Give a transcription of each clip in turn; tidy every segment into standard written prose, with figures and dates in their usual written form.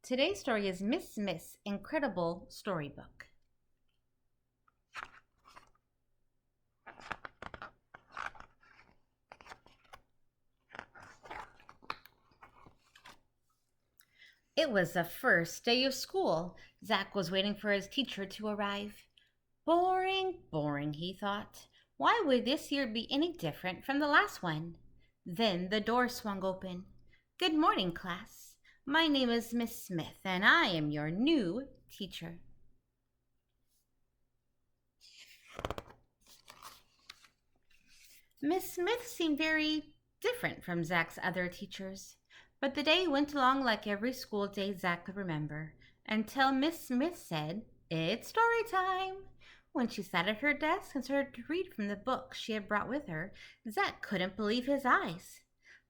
Today's story is Miss Smith's Incredible Storybook. It was the first day of school. Zack was waiting for his teacher to arrive. Boring, boring, he thought. Why would this year be any different from the last one? Then the door swung open. Good morning, class. My name is Miss Smith, and I am your new teacher. Miss Smith seemed very different from Zack's other teachers. But the day went along like every school day Zack could remember, until Miss Smith said, "It's story time." When she sat at her desk and started to read from the book she had brought with her, Zack couldn't believe his eyes.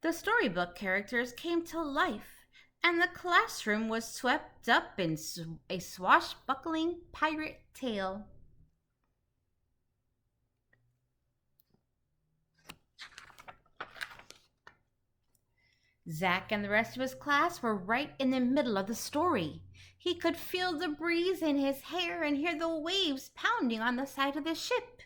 The storybook characters came to life, and the classroom was swept up in a swashbuckling pirate tale. Zack and the rest of his class were right in the middle of the story. He could feel the breeze in his hair and hear the waves pounding on the side of the ship.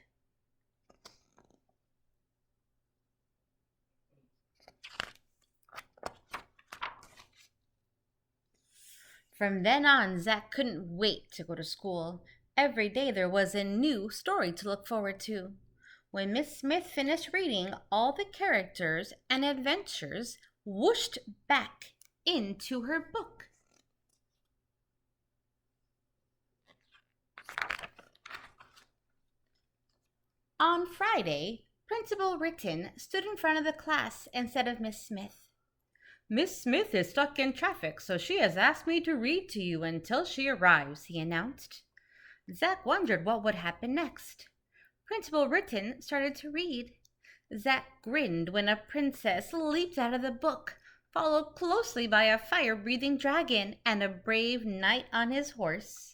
From then on, Zack couldn't wait to go to school. Every day there was a new story to look forward to. When Miss Smith finished reading, all the characters and adventures whooshed back into her book. On Friday, Principal Ritten stood in front of the class instead of Miss Smith. "Miss Smith is stuck in traffic, so she has asked me to read to you until she arrives," he announced. Zack wondered what would happen next. Principal Ritten started to read. Zack grinned when a princess leaped out of the book, followed closely by a fire-breathing dragon and a brave knight on his horse.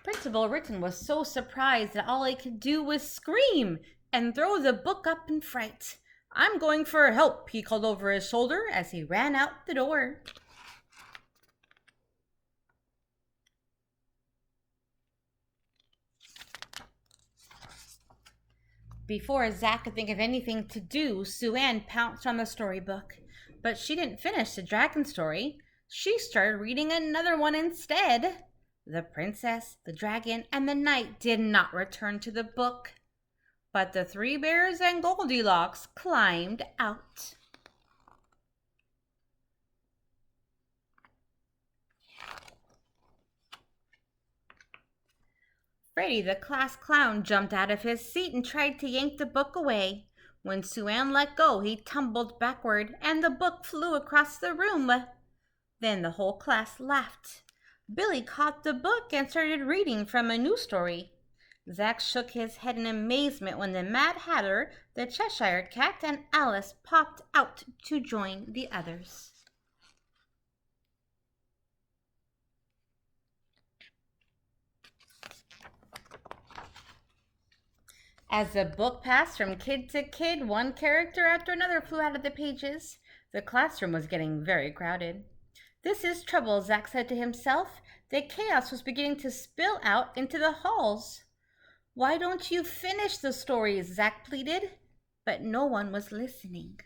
Principal Ritten was so surprised that all he could do was scream and throw the book up in fright. "I'm going for help," he called over his shoulder as he ran out the door. Before Zack could think of anything to do, Sue Ann pounced on the storybook. But she didn't finish the dragon story. She started reading another one instead. The princess, the dragon, and the knight did not return to the book. But the three bears and Goldilocks climbed out. Freddie the class clown jumped out of his seat and tried to yank the book away. When Sue Ann let go, he tumbled backward and the book flew across the room. Then the whole class laughed. Billy caught the book and started reading from a new story. Zack shook his head in amazement when the Mad Hatter, the Cheshire Cat, and Alice popped out to join the others. As the book passed from kid to kid, one character after another flew out of the pages. The classroom was getting very crowded. "This is trouble," Zack said to himself. The chaos was beginning to spill out into the halls. "Why don't you finish the stories?" Zack pleaded. But no one was listening.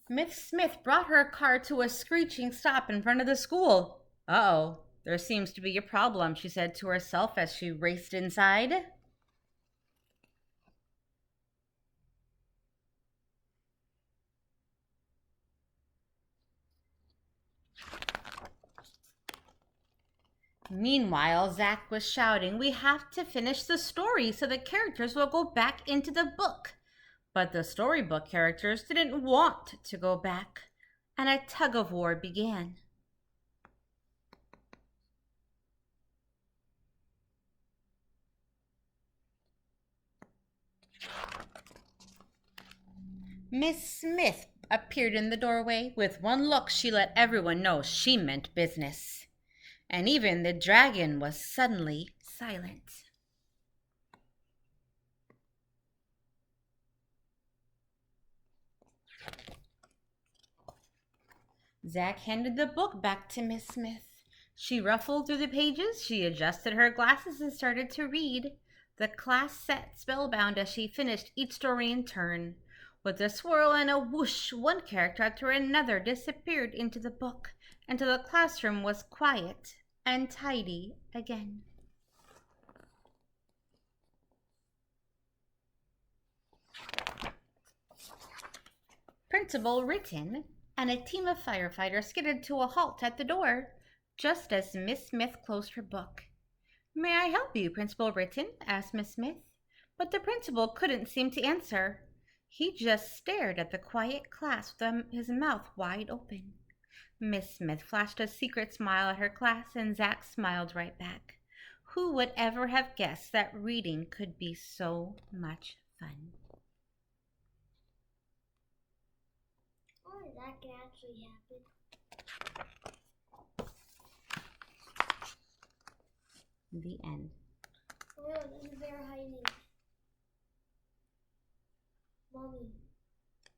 Miss Smith brought her car to a screeching stop in front of the school. "Uh-oh, there seems to be a problem," she said to herself as she raced inside. Meanwhile, Zack was shouting, "We have to finish the story so the characters will go back into the book." But the storybook characters didn't want to go back, and a tug-of-war began. Miss Smith appeared in the doorway. With one look, she let everyone know she meant business. And even the dragon was suddenly silent. Zack handed the book back to Miss Smith. She ruffled through the pages, she adjusted her glasses and started to read. The class sat spellbound as she finished each story in turn. With a swirl and a whoosh, one character after another disappeared into the book until the classroom was quiet and tidy again. Principal Written and a team of firefighters skidded to a halt at the door just as Miss Smith closed her book. "May I help you, Principal Written?" asked Miss Smith. But the principal couldn't seem to answer. He just stared at the quiet class with his mouth wide open. Miss Smith flashed a secret smile at her class, and Zack smiled right back. Who would ever have guessed that reading could be so much fun? Oh, that can actually happen. The end. Oh, there's a bear hiding. Mommy.